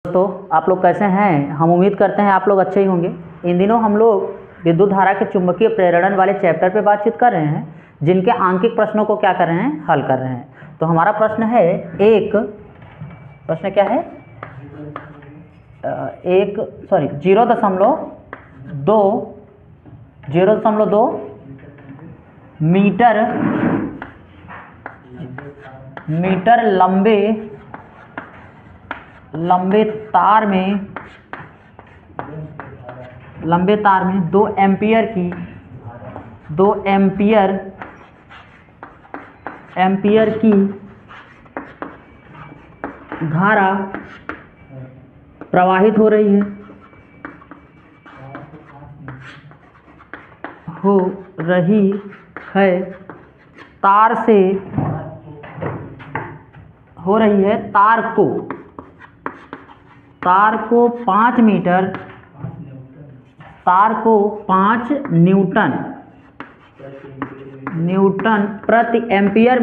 दोस्तों आप लोग कैसे हैं। हम उम्मीद करते हैं आप लोग अच्छे ही होंगे। इन दिनों हम लोग विद्युत धारा के चुंबकीय प्रेरण वाले चैप्टर पे बातचीत कर रहे हैं, जिनके आंकिक प्रश्नों को क्या कर रहे हैं, हल कर रहे हैं। तो हमारा प्रश्न है प्रश्न क्या है, 0.2 मीटर लंबे तार में 2 एम्पियर की धारा प्रवाहित हो रही है तार से हो रही है। तार को 5 न्यूटन प्रति एम्पियर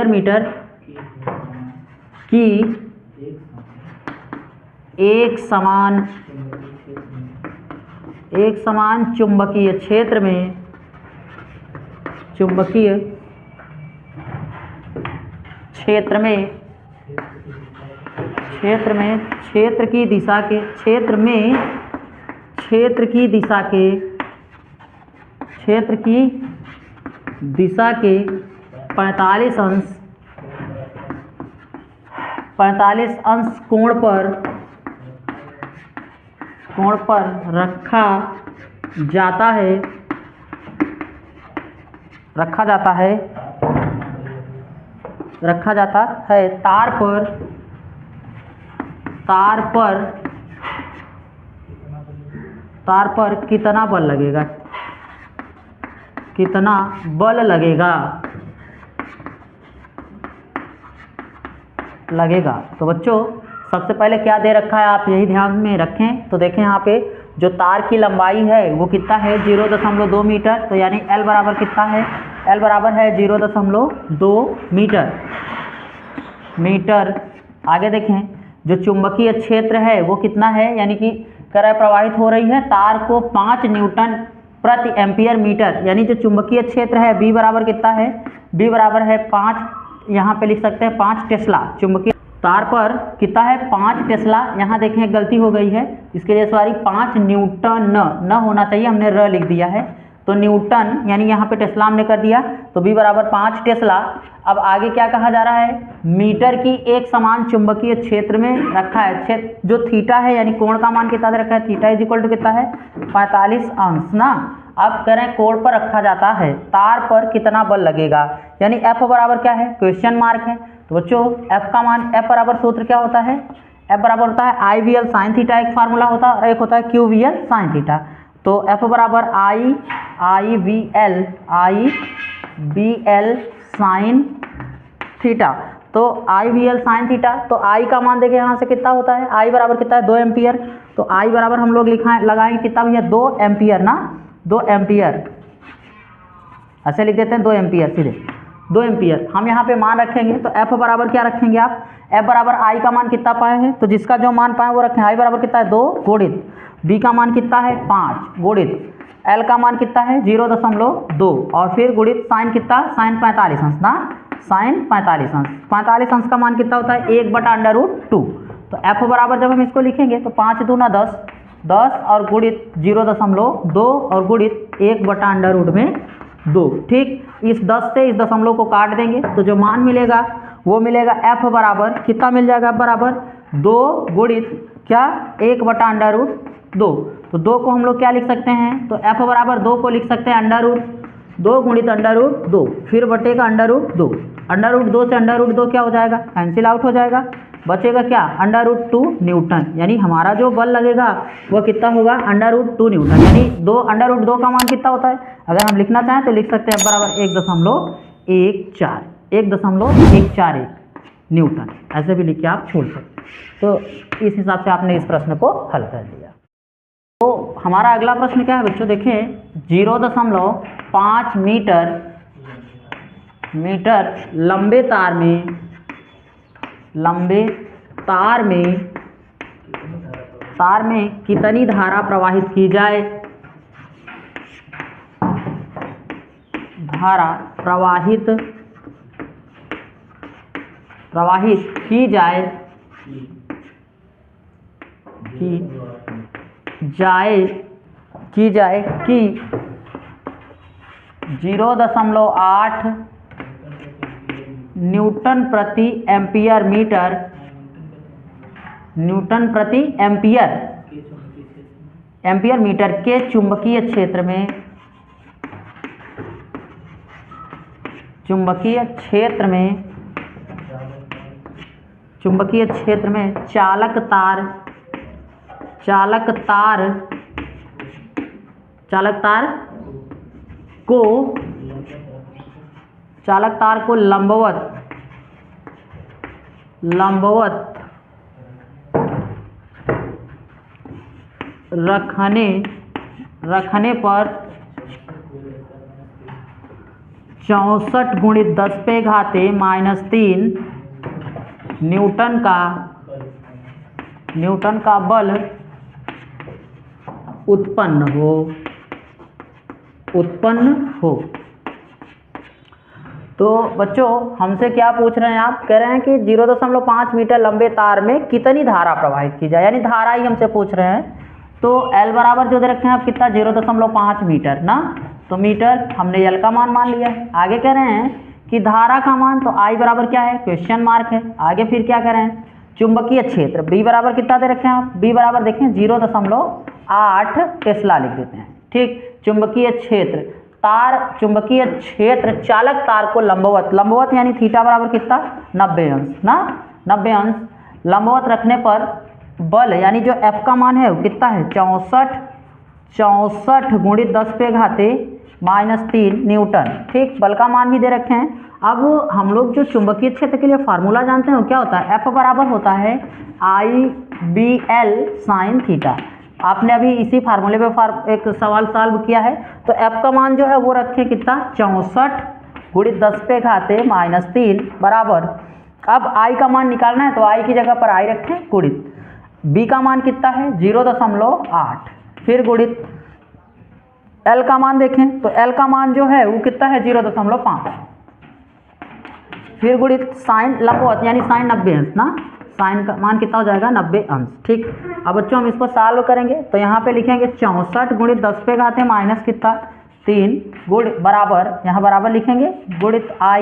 मीटर की एक समान चुंबकीय क्षेत्र की दिशा के 45 अंश कोण पर रखा जाता है। तार पर कितना बल लगेगा। तो बच्चों सबसे पहले क्या दे रखा है, आप यही ध्यान में रखें। तो देखें यहाँ पे जो तार की लंबाई है वो कितना है, 0.2 मीटर। तो यानी L बराबर कितना है, L बराबर है 0.2 मीटर। आगे देखें जो चुंबकीय क्षेत्र है वो कितना है, यानी कि कह रहा है प्रवाहित हो रही है तार को 5 न्यूटन प्रति एम्पियर मीटर। यानी जो चुंबकीय क्षेत्र है B बराबर कितना है, B बराबर है 5, यहाँ पे लिख सकते हैं 5 टेस्ला। चुंबकीय तार पर कितना है, 5 टेस्ला। यहाँ देखें गलती हो गई है, इसके लिए सॉरी, 5 न्यूटन न होना चाहिए, हमने र लिख दिया है। तो न्यूटन यानी यहाँ पे टेस्ला हमने कर दिया, तो B बराबर 5 टेस्ला। अब आगे क्या कहा जा रहा है, मीटर की एक समान चुंबकीय क्षेत्र में रखा है। क्षेत्र जो थीटा है यानी कोण का मान कितना दे रखा है, थीटा इज इक्वल टू कितना है, 45 अंश ना। अब कह रहे हैं कोण पर रखा जाता है, तार पर कितना बल लगेगा, यानी F बराबर क्या है, क्वेश्चन मार्क है। तो बच्चों F का मान, F बराबर सूत्र क्या होता है, F बराबर होता है IVL साइन थीटा, एक फार्मूला होता है, और एक होता है QVL साइन थीटा। तो F बराबर IVL साइन थीटा। तो IVL साइन थीटा, तो I का मान देखिए यहाँ से कितना होता है, I बराबर कितना है, 2 एम्पियर। तो I बराबर हम लोग लगाएंगे कितना भैया, 2 एम्पियर ना, 2 एम्पियर ऐसे लिख देते हैं, 2 एम्पियर सीधे 2 एम्पियर। हम यहाँ पे मान रखेंगे तो F बराबर क्या रखेंगे आप, F बराबर I का मान कितना पाए हैं, तो जिसका जो मान पाए वो रखें। I बराबर कितना है, 2 गुणित B का मान कितना है, 5 गुणित L का मान कितना है, 0.2 और फिर गुणित साइन कितना, साइन 45 अंश ना, साइन 45 अंश। 45 अंश का मान कितना होता है, 1/√2। तो F बराबर जब हम इसको लिखेंगे तो 5 दूना 10 और गुणित 0.2 और गुणित 1/√2। ठीक, इस 10 से इस दशमलव को काट देंगे तो जो मान मिलेगा वो मिलेगा F बराबर कितना मिल जाएगा, F बराबर 2 गुणित क्या, 1/√2। तो 2 को हम लोग क्या लिख सकते हैं, तो F बराबर 2 को लिख सकते हैं √2 गुणित √2 फिर बटेगा √2। √2 से √2 क्या हो जाएगा, कैंसिल आउट हो जाएगा, बचेगा क्या, √2 न्यूटन। यानी हमारा जो बल लगेगा वो कितना होगा, √2 न्यूटन। यानी √2 का मान कितना होता है, अगर हम लिखना चाहें तो लिख सकते हैं बराबर 1.141 न्यूटन, ऐसे भी लिख के आप छोड़ सकते हैं। तो इस हिसाब से आपने इस प्रश्न को हल कर लिया। तो हमारा अगला प्रश्न क्या है बच्चों, देखें 0.5 मीटर लंबे तार में कितनी धारा प्रवाहित की जाए? धारा प्रवाहित की जाए कि 0.8 न्यूटन प्रति एम्पियर मीटर के चुंबकीय क्षेत्र में चालक तार को लंबवत रखने पर 64 × 10⁻³ न्यूटन का बल उत्पन्न हो। तो बच्चों हमसे क्या पूछ रहे हैं, आप कह रहे हैं कि 0.5 मीटर लंबे तार में कितनी धारा प्रवाहित की जाए, यानी धारा ही हमसे पूछ रहे हैं। तो L बराबर जो दे रखे हैं आप कितना, 0.5 मीटर ना, तो मीटर हमने L का मान लिया है। आगे कह रहे हैं कि धारा का मान, तो I बराबर क्या है, क्वेश्चन मार्क है। आगे फिर क्या कह रहे हैं, चुंबकीय क्षेत्र B बराबर कितना दे रखे हैं आप, B बराबर देखें 0.8 टेस्ला लिख देते हैं। ठीक, चुंबकीय क्षेत्र चालक तार को लंबवत यानी थीटा बराबर कितना, 90 अंश ना, 90 अंश लंबवत रखने पर बल यानी जो F का मान है वो कितना है, 64 × 10⁻³ न्यूटन। ठीक, बल का मान भी दे रखे हैं। अब हम लोग जो चुंबकीय क्षेत्र के लिए फार्मूला जानते हैं वो क्या होता है, F बराबर होता है IBL sin थीटा। आपने अभी इसी फार्मूले पे एक सवाल सॉल्व किया है। तो F का मान जो है वो रखें कितना, 64 × 10⁻³ बराबर, अब I का मान निकालना है तो I की जगह पर I रखें गुणित B का मान कितना है 0.8, फिर गुणित L का मान देखें तो L का मान जो है वो कितना है 0.5, फिर गुणित साइन लंबवत यानी साइन 90 अंश ना, साइन का मान कितना हो जाएगा 90 अंश। ठीक, अब बच्चों हम इसको सॉल्व करेंगे तो यहाँ पे लिखेंगे 64 × 10⁻³ गुण बराबर, यहाँ बराबर लिखेंगे गुणित I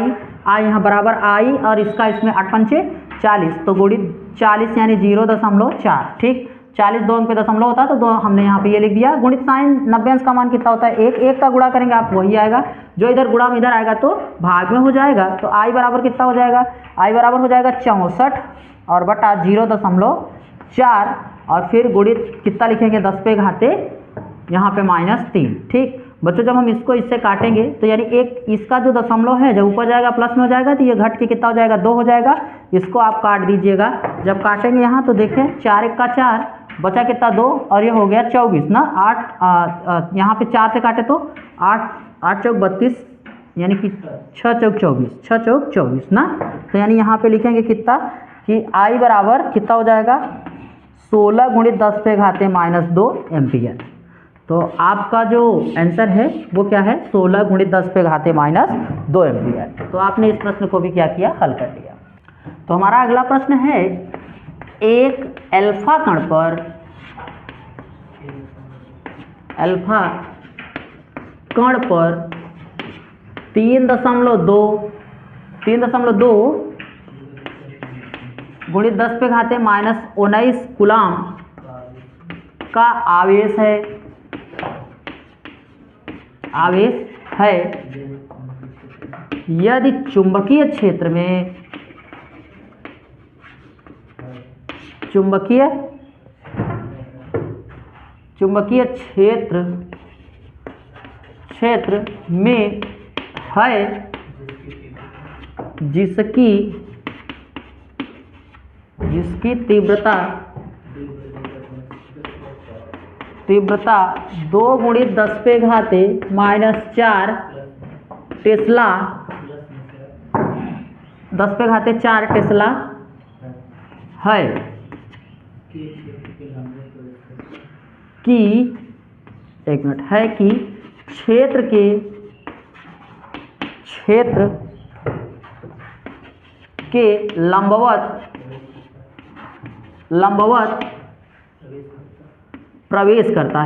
यहाँ बराबर I और इसका इसमें 8 पंचे 40, तो गुणित 40 यानी 0.4। ठीक, 40 2 अंक पे दशमलव होता है तो 2 हमने यहाँ पे ये लिख दिया, गुणित साइन 90 अंश का मान कितना होता है, एक का गुणा करेंगे आप वही आएगा, जो इधर गुणा में इधर आएगा तो भाग में हो जाएगा। तो I बराबर कितना हो जाएगा, I बराबर हो जाएगा 64 और बटा 0.4 और फिर गुणित कितना लिखेंगे 10⁻³ यहाँ पे -3। ठीक बच्चों, जब हम इसको इससे काटेंगे तो यानी एक इसका जो दशमलव है जब ऊपर जाएगा प्लस में हो जाएगा तो ये घट के कितना हो जाएगा 2 हो जाएगा, इसको आप काट दीजिएगा। जब काटेंगे यहाँ तो देखें 4 × 1 = 4, बचा कितना 2 और ये हो गया 24 ना, 8 यहाँ पे 4 से काटे तो 8 चौक 32 यानी कि 6 चौक 24 ना, तो यानी यहाँ पे लिखेंगे कितना कि I बराबर कितना हो जाएगा 16 × 10⁻² एम्पियर। तो आपका जो आंसर है वो क्या है 16 × 10⁻² एम्पियर। तो आपने इस प्रश्न को भी क्या किया, हल कर लिया। तो हमारा अगला प्रश्न है, एक अल्फा कण पर 3.2 × 10⁻19 कूलाम का आवेश है। यदि चुंबकीय क्षेत्र में है जिसकी तीव्रता तीव्रता 2 × 10⁻⁻⁴ टेस्ला 10⁻⁴ टेस्ला है कि क्षेत्र के लंबवत प्रवेश करता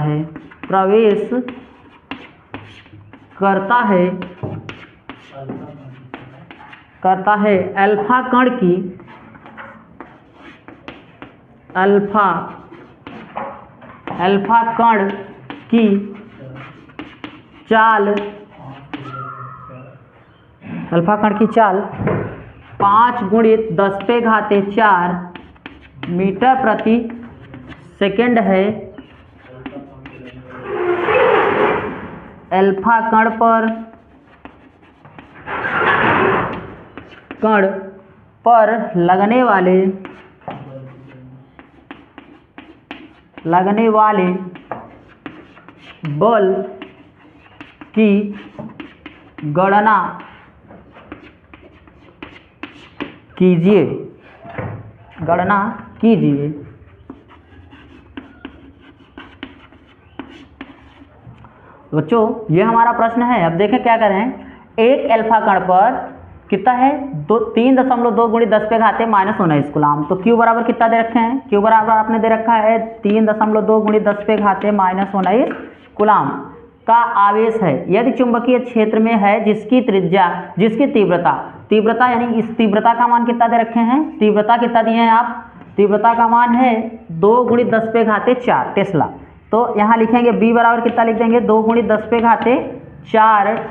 है अल्फा कण की चाल 5 × 10⁴ मीटर प्रति सेकंड है। अल्फा कण पर लगने वाले बल की गणना कीजिए। बच्चों ये हमारा प्रश्न है। अब देखें क्या करें। एक अल्फा कण पर कितना है 3.2 × 10⁻⁻19 कूलाम। तो Q बराबर कितना दे रखे हैं? Q बराबर आपने दे रखा है 3.2 × 10⁻⁻19 कूलाम का आवेश है यदि चुंबकीय क्षेत्र में है जिसकी तीव्रता यानी इस तीव्रता का मान कितना दे रखे हैं? तीव्रता कितना दिए हैं आप? तीव्रता का मान है 2 × 10⁻⁴ टेस्ला। तो यहाँ लिखेंगे B बराबर कितना लिख देंगे 2 × 10⁻⁴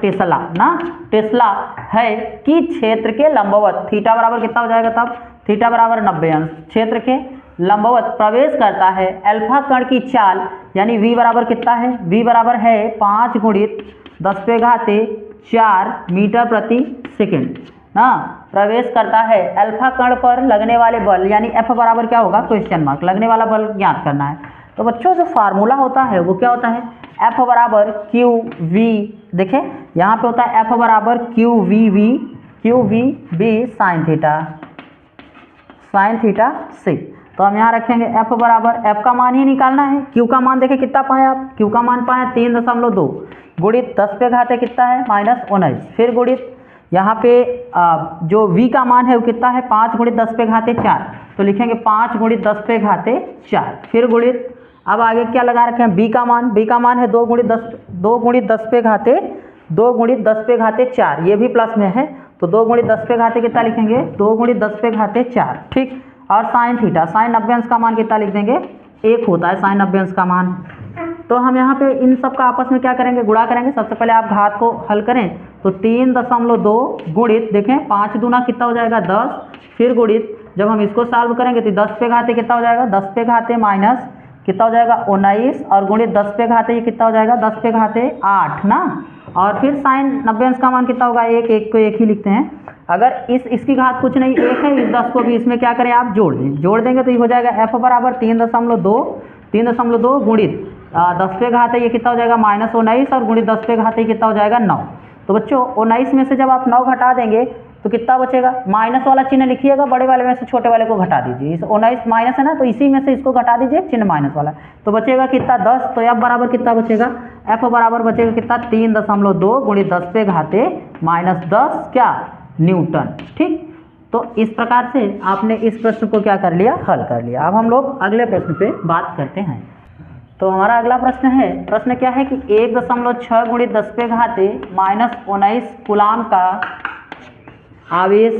टेस्ला ना। टेस्ला है कि क्षेत्र के लंबवत थीटा बराबर कितना हो जाएगा तब? थीटा बराबर 90 अंश क्षेत्र के लंबवत प्रवेश करता है अल्फा कण की चाल यानी V बराबर कितना है? V बराबर है 5 × 10⁻⁴ मीटर प्रति सेकंड ना। प्रवेश करता है अल्फा कण पर लगने वाले बल यानी F बराबर क्या होगा? Question mark. लगने वाला बल ज्ञात करना है। तो बच्चों जो फार्मूला होता है वो क्या होता है? F बराबर QV। देखें यहाँ पे होता है F बराबर QVB साइन थीटा से। तो हम यहाँ रखेंगे F बराबर F का मान ही निकालना है। Q का मान देखें कितना पाए आप? Q का मान पाए 3.2 गुणित 10⁻⁻⁻ कितना है? -19। फिर गुणित यहाँ पे जो V का मान है वो कितना है? 5 × 10⁻⁴। तो लिखेंगे 5 × 10⁻⁴। फिर गुणित अब आगे क्या लगा रखे हैं? B का मान है 2 × 10⁻⁴ ये भी प्लस में है। तो 2 × 10⁻⁴ कितना लिखेंगे? 2 × 10⁻⁴। ठीक। और साइन थीटा साइन 90 अंश का मान कितना लिख देंगे? 1 होता है साइन 90 अंश का मान। तो हम यहाँ पे इन सब का आपस में क्या करेंगे? गुणा करेंगे। सबसे पहले आप घात को हल करें तो 3.2 गुणित देखें 5 दूना कितना हो जाएगा? 10। फिर गुणित जब हम इसको सॉल्व करेंगे तो 10⁻⁴ कितना हो जाएगा? 10⁻⁻ माइनस कितना हो जाएगा? 19 और गुणित 10⁻⁻ ये कितना हो जाएगा? 10⁻8 ना। और फिर साइन 90 अंश का मान कितना होगा? 1 को 1 ही लिखते हैं। अगर इसकी घात कुछ नहीं 1 है, इस 10 को भी इसमें क्या करें आप? जोड़ देंगे तो ये हो जाएगा F बराबर 3.2 गुणित 10⁻⁻ ये कितना हो जाएगा? -19 और गुणित 10⁻⁻ कितना हो जाएगा? 9। तो बच्चों 19 में से जब आप 9 घटा देंगे तो कितना बचेगा? माइनस वाला चिन्ह लिखिएगा, बड़े वाले में से छोटे वाले को घटा दीजिए। इस 19 माइनस है ना, तो इसी में से इसको घटा दीजिए, चिन्ह माइनस वाला। तो बचेगा कितना? 10। तो F बराबर कितना बचेगा? F बराबर बचेगा कितना? 3.2 गुणित 10⁻⁻10 क्या? न्यूटन। ठीक। तो इस प्रकार से आपने इस प्रश्न को क्या कर लिया? हल कर लिया। अब हम लोग अगले प्रश्न पे बात करते हैं। तो हमारा अगला प्रश्न है, प्रश्न क्या है कि 1.6 गुणित 10⁻⁻19 कूलाम का आवेश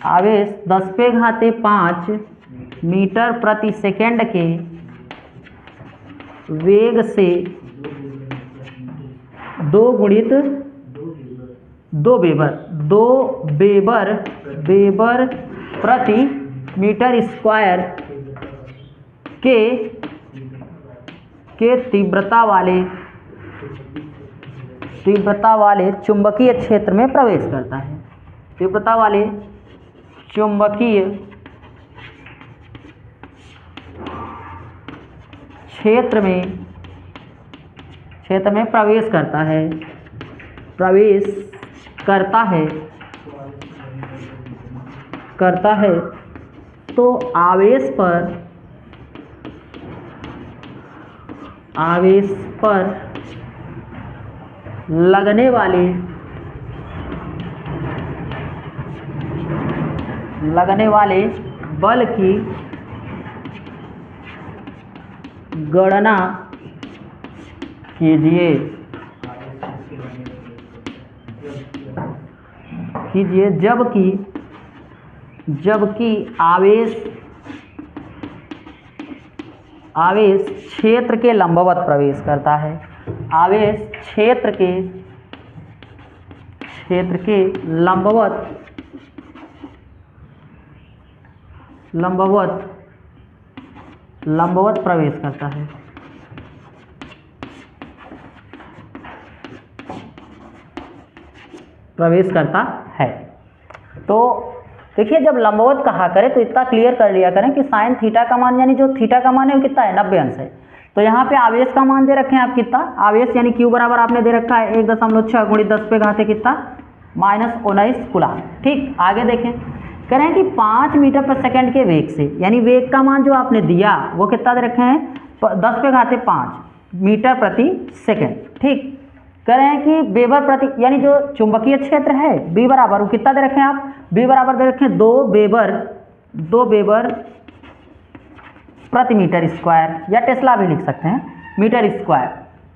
10�5 मीटर प्रति सेकंड के वेग से 2 गुणित 2 वेबर प्रति मीटर स्क्वायर के तीव्रता वाले चुंबकीय क्षेत्र में प्रवेश करता है। तीव्रता वाले चुंबकीय क्षेत्र में प्रवेश करता है तो आवेश पर लगने वाले बल की गणना कीजिए जबकि आवेश क्षेत्र के लंबवत प्रवेश करता है। आवेश क्षेत्र के लंबवत प्रवेश करता है। तो देखिए, जब लंबवत कहा करें तो इतना क्लियर कर लिया करें कि साइन थीटा का मान, यानी जो थीटा का मान है वो कितना है, 90 अंश है। तो यहाँ पे आवेश का मान दे रखे हैं आप कितना, आवेश यानी Q बराबर आपने दे रखा है 1.6 गुणित 10 पे घाते कितना, -19 कूलाम। ठीक, आगे देखें, कह रहे हैं कि 5 मीटर पर सेकंड के वेग से, यानी वेग का मान जो आपने दिया वो कितना दे रखे हैं, 10 पे घाते 5 मीटर प्रति सेकंड। ठीक, कह रहे हैं कि वेबर प्रति, यानी जो चुंबकीय क्षेत्र है B बराबर, वो कितना दे रखे हैं आप, B बराबर दे रखे हैं 2 वेबर प्रति मीटर स्क्वायर, या टेस्ला भी लिख सकते हैं, मीटर स्क्वायर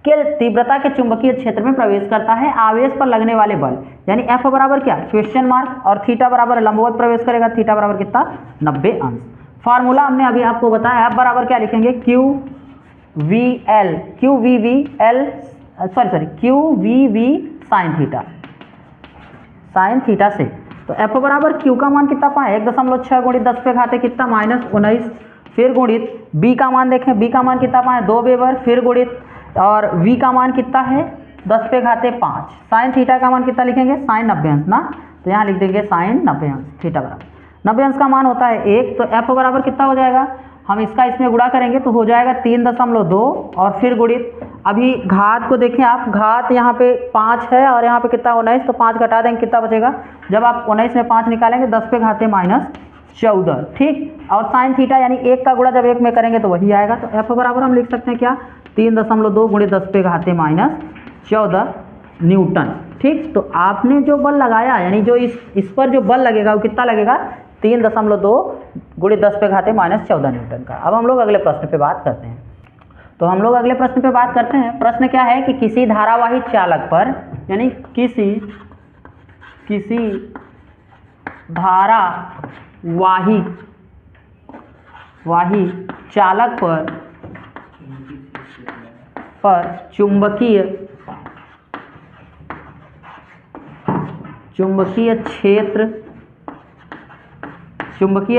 के तीव्रता के चुंबकीय क्षेत्र में प्रवेश करता है। आवेश पर लगने वाले बल, यानी F बराबर क्या, क्वेश्चन मार्क, और थीटा बराबर लंबवत प्रवेश करेगा, थीटा बराबर कितना, 90 अंश। फार्मूला हमने अभी आपको बताया, F बराबर क्या लिखेंगे, QVV साइन थीटा से। तो F बराबर Q का मान कितना पाए, 1.6 गुणित 10 पे घाते कितना, -19, फिर गुणित B का मान देखें, B का मान कितना पाए, 2 वेबर, फिर गुणित, और V का मान कितना है, 10 पे घाते 5। साइन थीटा का मान कितना लिखेंगे, साइन 90 अंश ना, तो यहाँ लिख देंगे साइन 90 अंश, थीटा बराबर 90 अंश का मान होता है 1। तो F बराबर कितना हो जाएगा, हम इसका इसमें गुणा करेंगे तो हो जाएगा 3.2, और फिर गुणित, अभी घात को देखें आप, घात यहाँ पे 5 है और यहाँ पे कितना 19, तो 5 घटा देंगे कितना बचेगा, जब आप 19 में 5 निकालेंगे 10 पे घाते -14। ठीक, और साइन थीटा यानी 1 का गुणा जब 1 में करेंगे तो वही आएगा। तो F बराबर हम लिख सकते हैं क्या, 3.2 गुणित 10 पे घाते -14 न्यूटन। ठीक, तो आपने जो बल लगाया, यानी जो इस पर जो बल लगेगा वो कितना लगेगा, 3.2 गुणित 10 पे घाते -14 न्यूटन का। अब हम लोग अगले प्रश्न पे बात करते हैं। तो हम लोग अगले प्रश्न पे बात करते हैं। प्रश्न क्या है कि किसी धारावाही चालक पर, यानी किसी धारावाही चालक पर चुंबकीय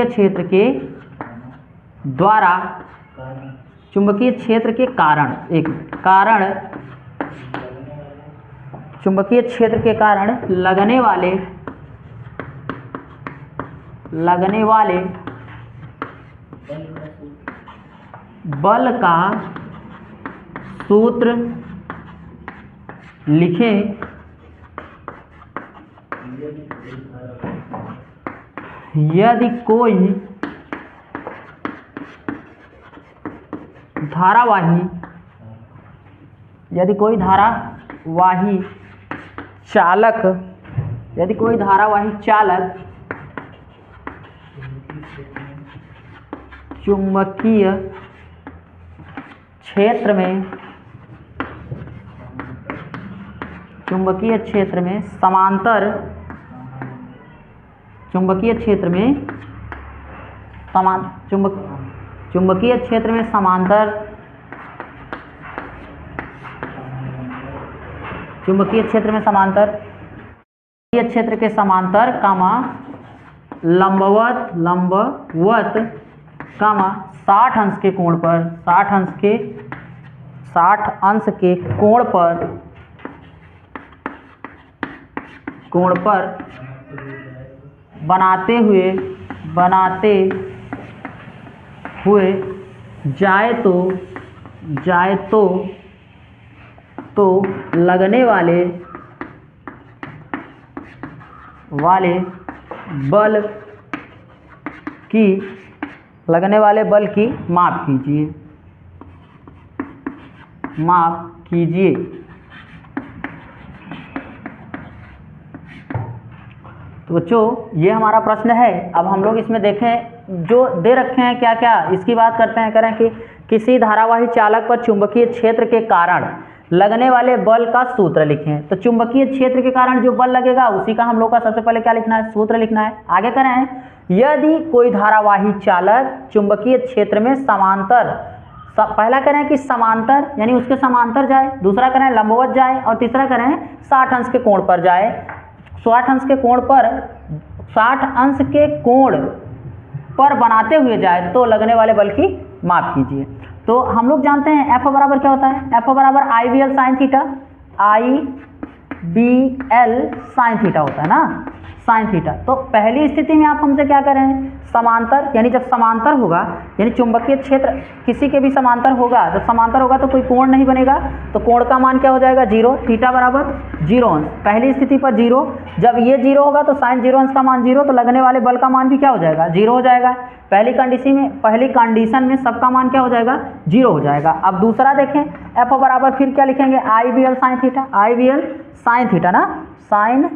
क्षेत्र के द्वारा, चुंबकीय क्षेत्र के कारण, चुंबकीय क्षेत्र के कारण लगने वाले बल का सूत्र लिखें। यदि कोई धारावाही चालक चुंबकीय क्षेत्र में समांतर चुंबकीय क्षेत्र में समांतर चुंबकीय क्षेत्र के समांतर लंबवत 60 अंश के कोण पर 60 अंश के कोण पर बनाते हुए जाए जाए तो लगने वाले बल की माप कीजिए। तो बच्चों ये हमारा प्रश्न है। अब हम लोग इसमें देखें जो दे रखे हैं क्या क्या, इसकी बात करते हैं। करें कि किसी धारावाही चालक पर चुंबकीय क्षेत्र के कारण लगने वाले बल का सूत्र लिखें। तो चुंबकीय क्षेत्र के कारण जो बल लगेगा उसी का हम लोग का सबसे पहले क्या लिखना है, सूत्र लिखना है। आगे करें, यदि कोई धारावाही चालक चुंबकीय क्षेत्र में समांतर, पहला करें कि समांतर यानी उसके समांतर जाए, दूसरा करें लंबवत जाए, और तीसरा करें 60 अंश के कोण पर जाए। 60 अंश के कोण पर बनाते हुए जाए तो लगने वाले बल की माप कीजिए। तो हम लोग जानते हैं F बराबर क्या होता है, F बराबर IBL sine theta, IBL sine theta होता है ना, साइन थीटा। तो पहली स्थिति में आप हमसे क्या करें, समांतर, यानी जब समांतर होगा यानी चुंबकीय क्षेत्र किसी के भी समांतर होगा, जब समांतर होगा तो कोई कोण नहीं बनेगा, तो कोण का मान क्या हो जाएगा, 0, थीटा बराबर 0 अंश। पहली स्थिति पर 0, जब ये 0 होगा तो साइन 0 अंश का मान 0, तो लगने वाले बल का मान भी क्या हो जाएगा, 0 हो जाएगा। पहली कंडीशन में सबका मान क्या हो जाएगा, 0 हो जाएगा। अब दूसरा देखें, F बराबर फिर क्या लिखेंगे, IBL sine theta, IBL sine theta ना, साइन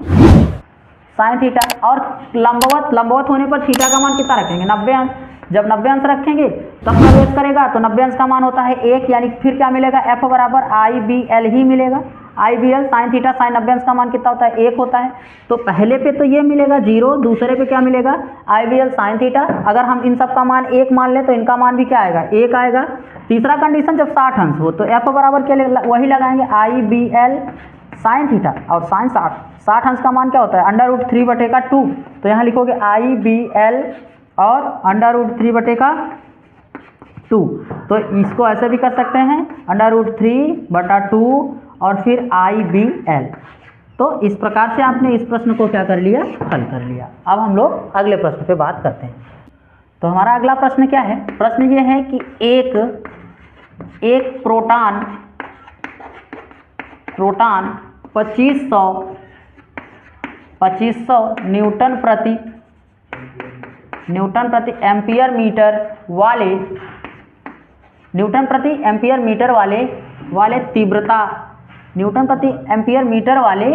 थीटा। और लंबवत होने पर थीटा का मान कितना रखेंगे, 90 अंश। जब 90 अंश रखेंगे तब प्रवेश करेगा तो 90 अंश का मान होता है 1, यानी फिर क्या मिलेगा, F बराबर IBL ही मिलेगा। IBL साइन थीटा साइन 90 अंश का मान कितना होता है, 1 होता है। तो पहले पे तो ये मिलेगा 0, दूसरे पे क्या मिलेगा, IBL साइन थीटा। अगर हम इन सब का मान 1 मान ले तो इनका मान भी क्या आएगा, 1 आएगा। तीसरा कंडीशन जब 60 अंश हो तो F बराबर क्या वही लगाएंगे, IBL साइन थीटा, और साइन 60 अंश का मान क्या होता है, √3/2। तो यहाँ लिखोगे IBL और √3/2। तो इसको ऐसे भी कर सकते हैं, √3/2 और फिर IBL। तो इस प्रकार से आपने इस प्रश्न को क्या कर लिया, हल कर लिया। अब हम लोग अगले प्रश्न पे बात करते हैं। तो हमारा अगला प्रश्न क्या है, प्रश्न ये है कि एक प्रोटॉन 2500 न्यूटन प्रति एम्पियर मीटर वाले तीव्रता, न्यूटन प्रति एम्पियर मीटर वाले,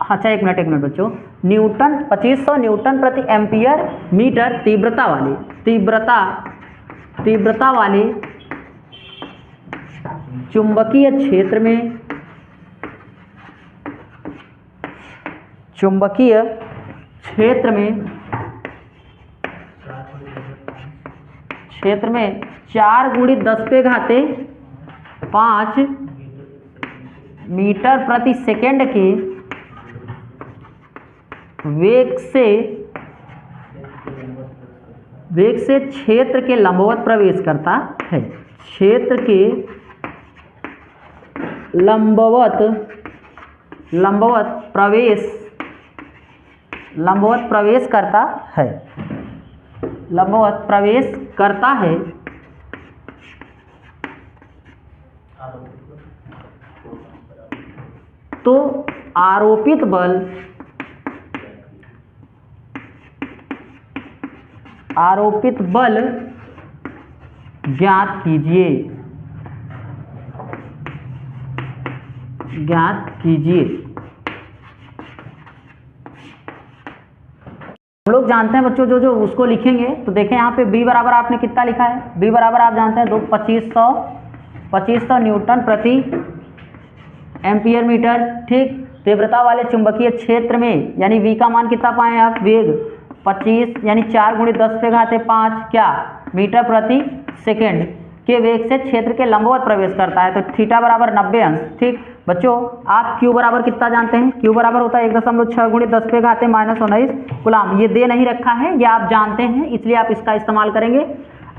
अच्छा एक मिनट बच्चों, 2500 न्यूटन प्रति एम्पियर मीटर तीव्रता वाले चुंबकीय क्षेत्र में 4 × 10⁵ मीटर प्रति सेकंड के वेग से क्षेत्र के लंबवत प्रवेश करता है। क्षेत्र के लंबवत प्रवेश करता है। तो आरोपित बल ज्ञात कीजिए। हम लोग जानते हैं बच्चों, जो उसको लिखेंगे तो देखें यहाँ पे B बराबर आपने कितना लिखा है, B बराबर आप जानते हैं 2500 न्यूटन प्रति एम्पियर मीटर, ठीक। तीव्रता वाले चुंबकीय क्षेत्र में यानी V का मान कितना पाएं आप, वेग 25 यानी 4 × 10⁵ क्या मीटर प्रति सेकेंड के वेग से क्षेत्र के लंबवत प्रवेश करता है। तो थीटा बराबर 90 अंश, ठीक। बच्चों आप Q बराबर कितना जानते हैं, Q बराबर होता है 1.6 × 10⁻⁻19 कूलाम। ये दे नहीं रखा है, ये आप जानते हैं, इसलिए आप इसका इस्तेमाल करेंगे।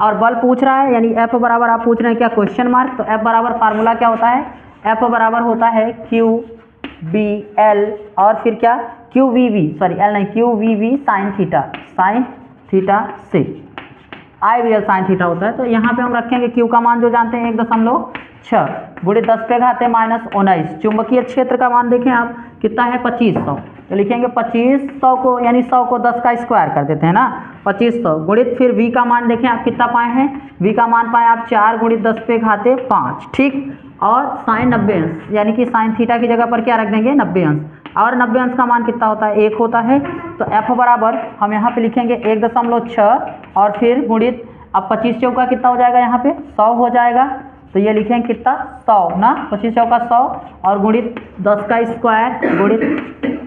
और बल पूछ रहा है यानी F बराबर आप पूछ रहे हैं क्या, क्वेश्चन मार्क। तो F बराबर फार्मूला क्या होता है, F बराबर होता है QBL और फिर क्या QVV, सॉरी L नहीं, QVV साइन थीटा से। IVL साइन थीटा होता है। तो यहाँ पे हम रखेंगे Q का मान जो जानते हैं 1.6 गुणित 10 पे घाते -19। चुंबकीय क्षेत्र का मान देखें आप कितना है 2500, तो लिखेंगे 2500 को यानी 100 को 10 का स्क्वायर कर देते हैं ना, 2500 गुणित फिर V का मान देखें आप कितना पाए हैं, V का मान पाए आप 4 गुणित 10 पे घाते 5, ठीक। और साइन 90 अंश यानी कि साइन थीटा की जगह पर क्या रख देंगे 90 अंश, और 90 अंश का मान कितना होता है 1 होता है। तो F बराबर हम यहाँ पे लिखेंगे 1.6 और फिर गुणित, अब 25 चौका कितना हो जाएगा यहाँ पे 100 हो जाएगा, तो ये लिखेंगे कितना 100 ना, 25 चौका 100 और गुणित 10 का स्क्वायर गुणित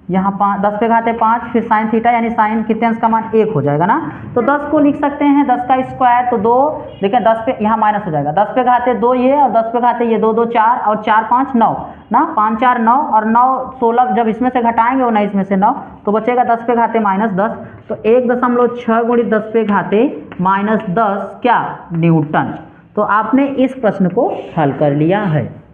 यहाँ 10 पे घाते 5 फिर साइन थीटा यानी साइन कितने अंश का मान 1 हो जाएगा ना। तो 10 को लिख सकते हैं 10 का स्क्वायर तो 2, देखिए 10 पे यहाँ माइनस हो जाएगा, 10 पे घाते 2 ये और 10 पे घाते ये 2 2 4 और 4 5 9 ना, 5 4 9 और 9 16, जब इसमें से घटाएंगे 19 में से 9 तो बचेगा 10 पे घाते -10। तो 1.6 गुणित 10 पे घाते -10 क्या न्यूटन। तो आपने इस प्रश्न को हल कर लिया है।